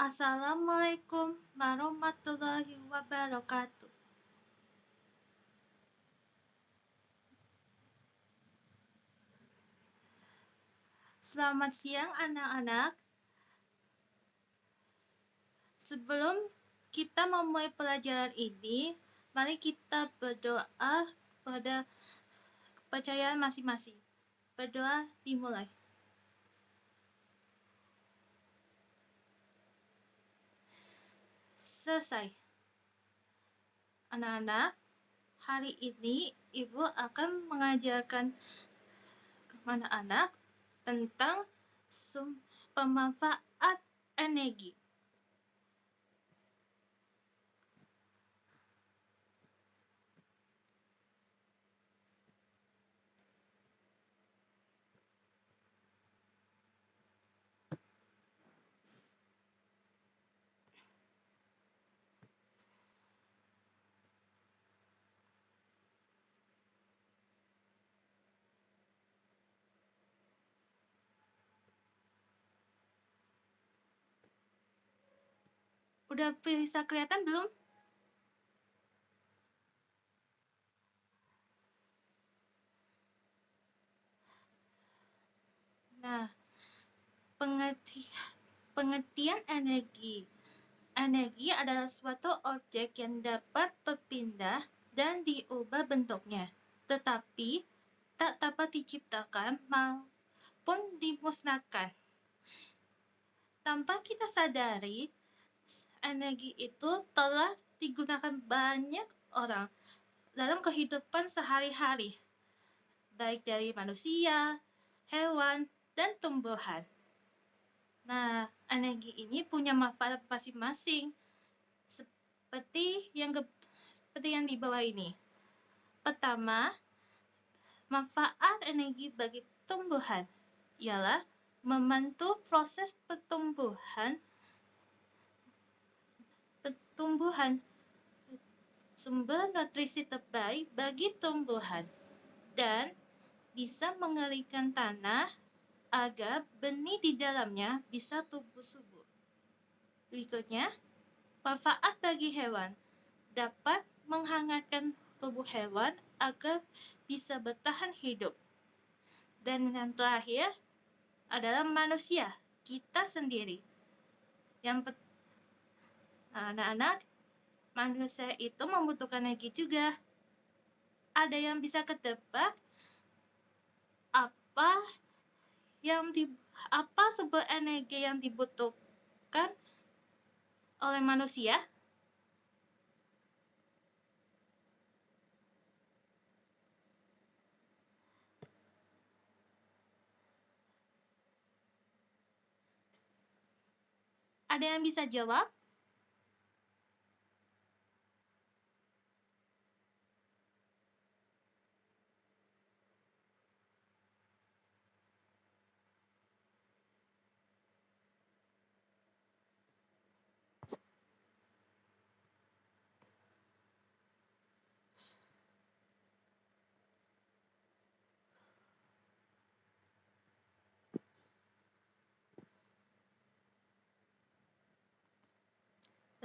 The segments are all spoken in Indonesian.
Assalamualaikum warahmatullahi wabarakatuh. Selamat siang anak-anak. Sebelum kita memulai pelajaran ini, mari kita berdoa pada kepercayaan masing-masing. Berdoa dimulai. Selesai. Anak-anak, hari ini Ibu akan mengajarkan kepada anak tentang pemanfaat energi. Udah bisa kelihatan belum? Nah, pengertian energi. Energi adalah suatu objek yang dapat berpindah dan diubah bentuknya, tetapi tak dapat diciptakan maupun dimusnahkan. Tanpa kita sadari, energi itu telah digunakan banyak orang dalam kehidupan sehari-hari, baik dari manusia, hewan, dan tumbuhan. Nah, energi ini punya manfaat masing-masing, seperti yang di bawah ini. Pertama, manfaat energi bagi tumbuhan ialah membantu proses pertumbuhan sumber nutrisi terbaik bagi tumbuhan dan bisa mengeringkan tanah agar benih di dalamnya bisa tumbuh subur. Berikutnya, manfaat bagi hewan dapat menghangatkan tubuh hewan agar bisa bertahan hidup. Dan yang terakhir adalah manusia, kita sendiri. Anak-anak, manusia itu membutuhkan energi juga. Ada yang bisa ketebak apa sumber energi yang dibutuhkan oleh manusia? Ada yang bisa jawab?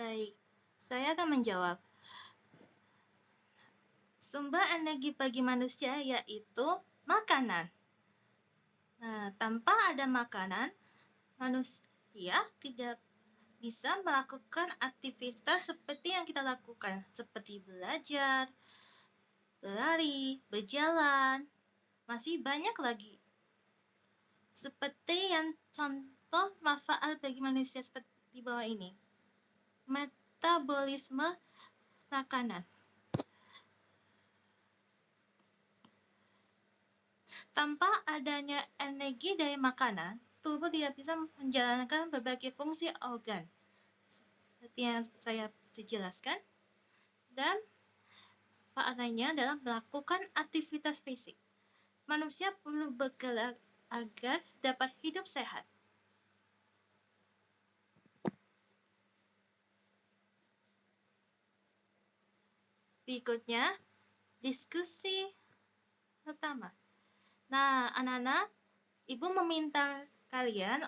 Baik, saya akan menjawab. Sumber energi bagi manusia yaitu makanan. Nah, tanpa ada makanan, manusia tidak bisa melakukan aktivitas seperti yang kita lakukan, seperti belajar, berlari, berjalan, masih banyak lagi. Seperti yang contoh manfaat bagi manusia seperti di bawah ini. Metabolisme makanan. Tanpa adanya energi dari makanan, tubuh tidak bisa menjalankan berbagai fungsi organ, seperti yang saya jelaskan. Dan manfaat lainnya adalah melakukan aktivitas fisik. Manusia perlu bergerak agar dapat hidup sehat. Berikutnya, diskusi pertama. Nah, anak-anak, Ibu meminta kalian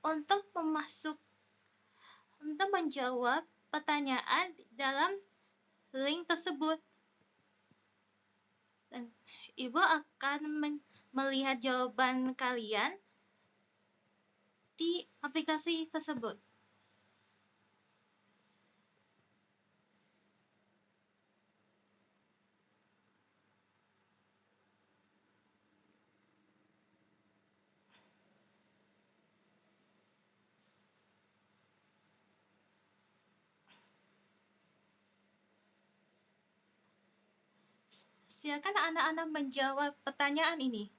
untuk untuk menjawab pertanyaan dalam link tersebut. Dan Ibu akan melihat jawaban kalian di aplikasi tersebut. Silakan anak-anak menjawab pertanyaan ini.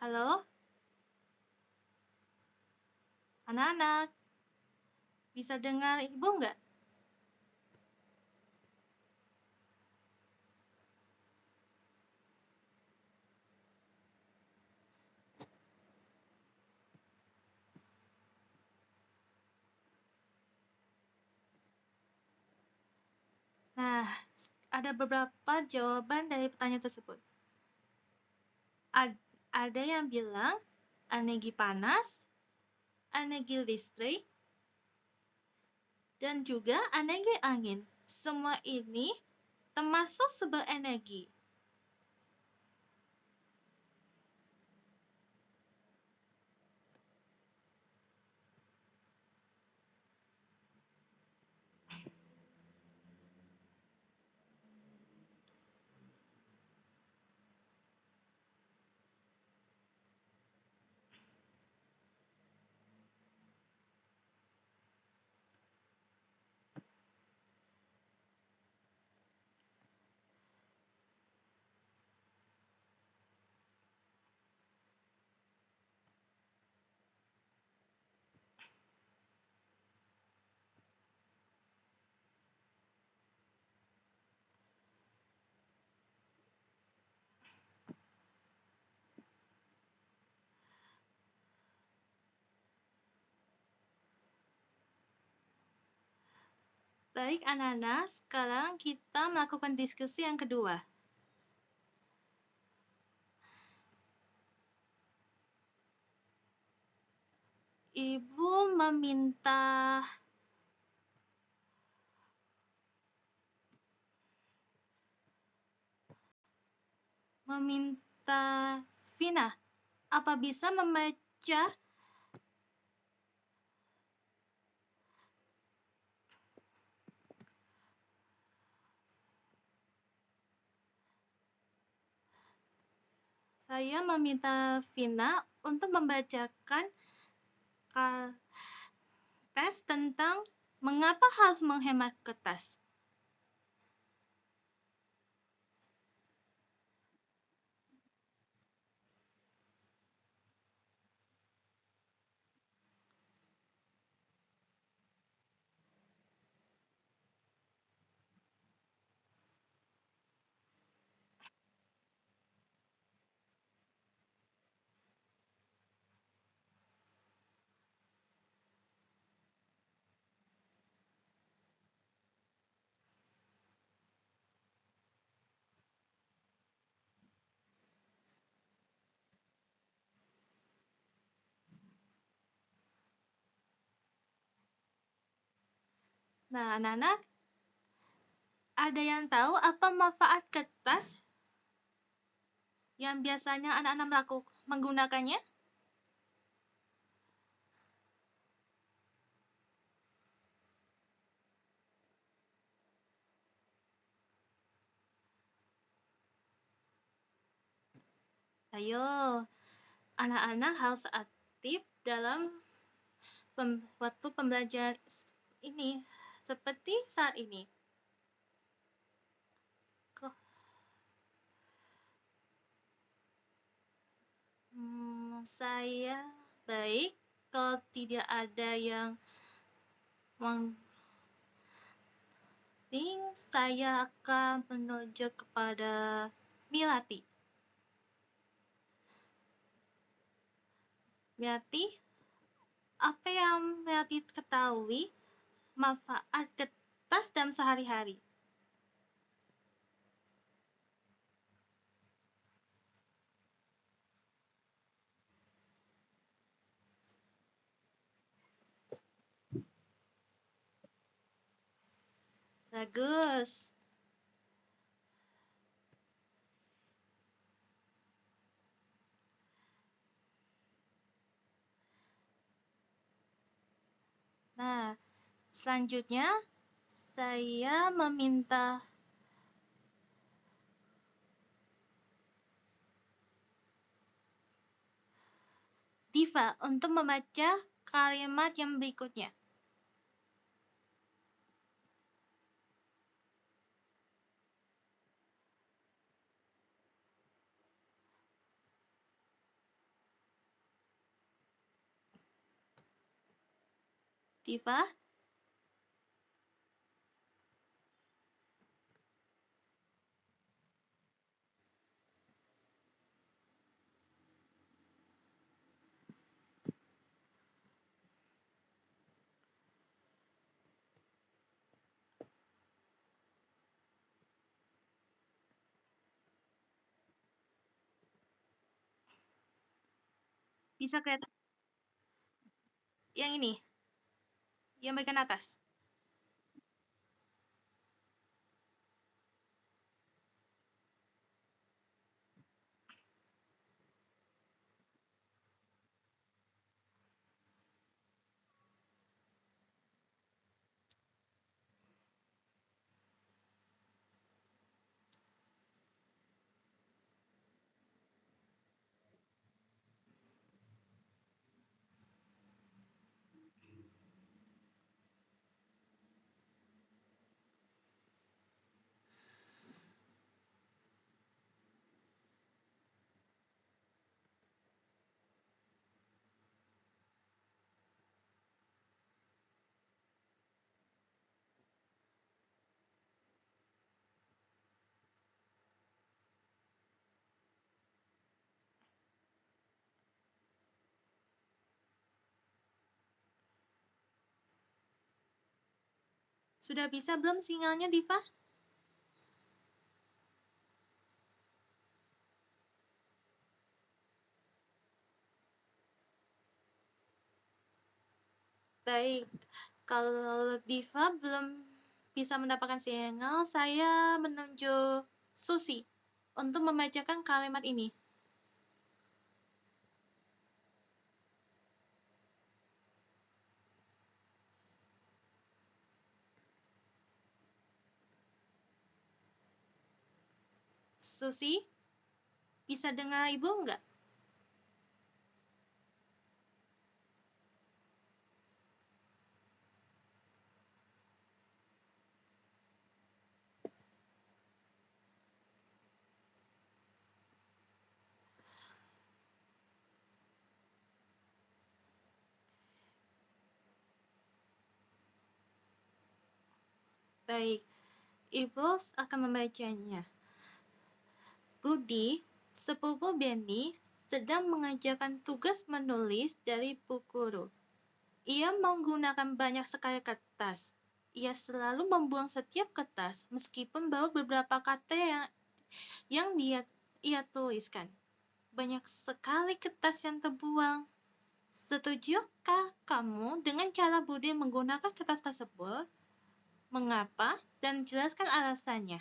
Halo? Anak-anak, bisa dengar Ibu nggak? Nah, ada beberapa jawaban dari pertanyaan tersebut. Ada yang bilang energi panas, energi listrik, dan juga energi angin. Semua ini termasuk sumber energi. Baik anak-anak, sekarang kita melakukan diskusi yang kedua. Ibu meminta Vina, apa bisa membaca Saya meminta Vina untuk membacakan tes tentang mengapa harus menghemat kertas. Nah, anak-anak, ada yang tahu apa manfaat kertas yang biasanya anak-anak menggunakannya? Ayo, anak-anak harus aktif dalam waktu pembelajaran ini, seperti saat ini. Saya baik kalau tidak ada yang saya akan menuju kepada Milati. Milati, apa yang Milati ketahui manfaat kertas dalam sehari-hari? Bagus. Nah, selanjutnya saya meminta Diva untuk membaca kalimat yang berikutnya. Diva, bisa kelihatan yang ini, yang bagian atas. Sudah bisa belum sinyalnya, Diva? Baik, kalau Diva belum bisa mendapatkan sinyal, saya menunjuk Susi untuk membacakan kalimat ini. Susi, bisa dengar Ibu enggak? Baik, Ibu akan membacanya. Budi, sepupu Benny, sedang mengajarkan tugas menulis dari Bu Guru. Ia menggunakan banyak sekali kertas. Ia selalu membuang setiap kertas, meskipun baru beberapa kata yang ia tuliskan. Banyak sekali kertas yang terbuang. Setujukah kamu dengan cara Budi menggunakan kertas tersebut? Mengapa? Dan jelaskan alasannya.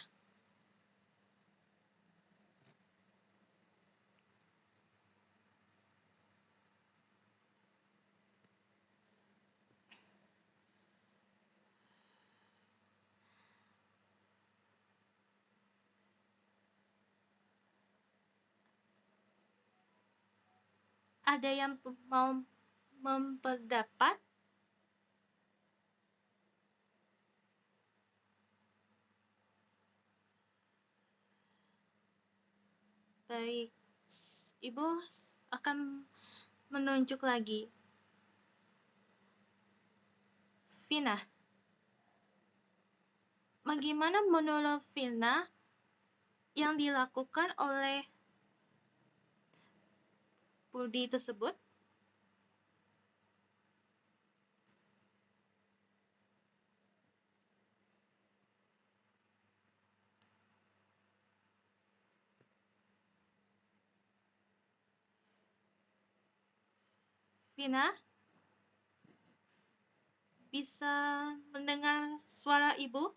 Ada yang mau memperdapat? Baik, Ibu akan menunjuk lagi. Vina, bagaimana menurut Vina yang dilakukan oleh Budi tersebut? Vina, bisa mendengar suara Ibu?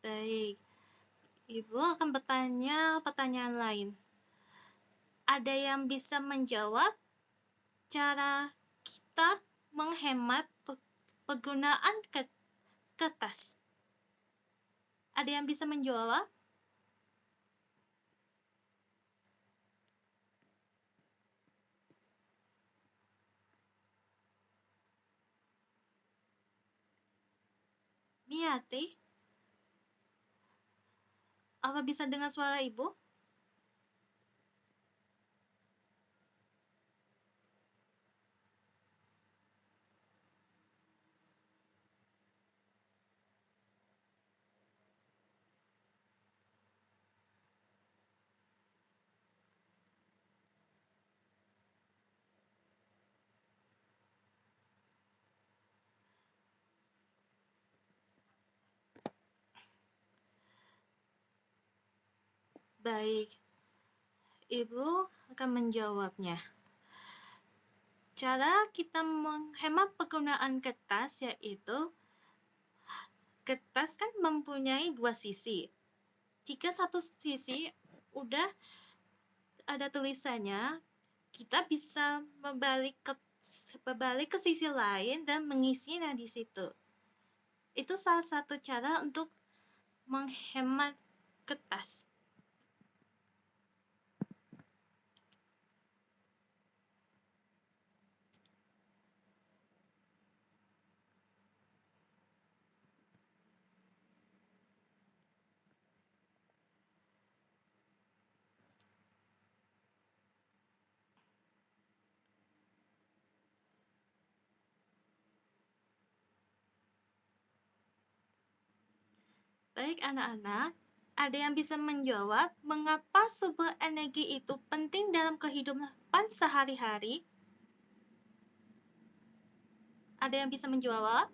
Baik, Ibu akan bertanya pertanyaan lain. Ada yang bisa menjawab cara kita menghemat penggunaan kertas? Ada yang bisa menjawab? Miati, apa bisa dengar suara Ibu? Baik, Ibu akan menjawabnya. Cara kita menghemat penggunaan kertas yaitu kertas kan mempunyai dua sisi. Jika satu sisi udah ada tulisannya, kita bisa berbalik ke sisi lain dan mengisinya di situ. Itu salah satu cara untuk menghemat kertas. Baik anak-anak, ada yang bisa menjawab mengapa sumber energi itu penting dalam kehidupan sehari-hari? Ada yang bisa menjawab?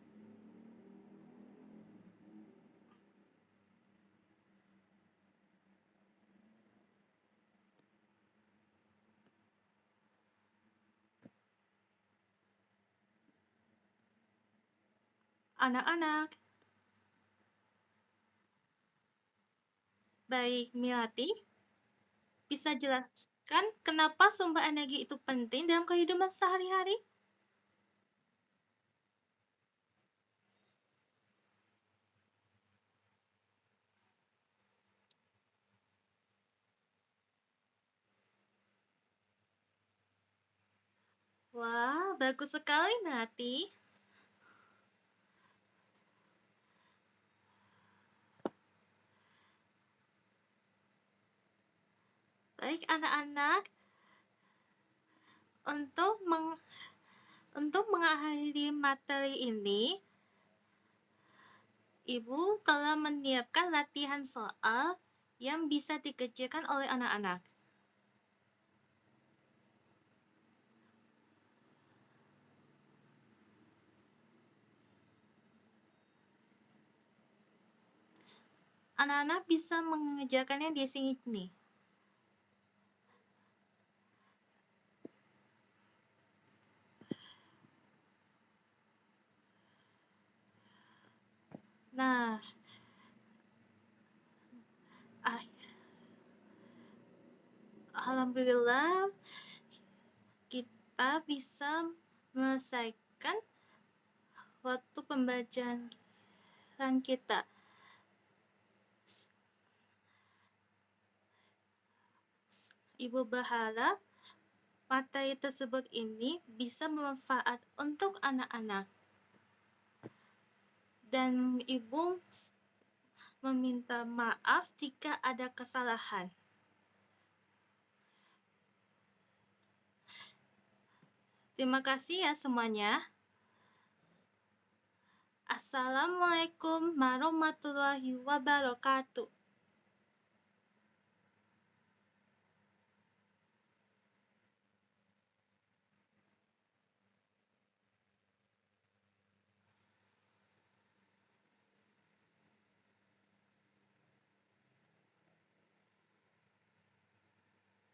Anak-anak, baik Milati, bisa jelaskan kenapa sumber energi itu penting dalam kehidupan sehari-hari? Wah, bagus sekali Melati. Baik anak-anak, untuk mengakhiri materi ini, Ibu telah menyiapkan latihan soal yang bisa dikerjakan oleh anak-anak. Anak-anak bisa mengerjakannya di sini. Nah, halo alhamdulillah kita bisa menyelesaikan waktu pembacaan kita. Ibu berharap materi tersebut ini bisa bermanfaat untuk anak-anak. Dan Ibu meminta maaf jika ada kesalahan. Terima kasih ya semuanya. Assalamualaikum warahmatullahi wabarakatuh.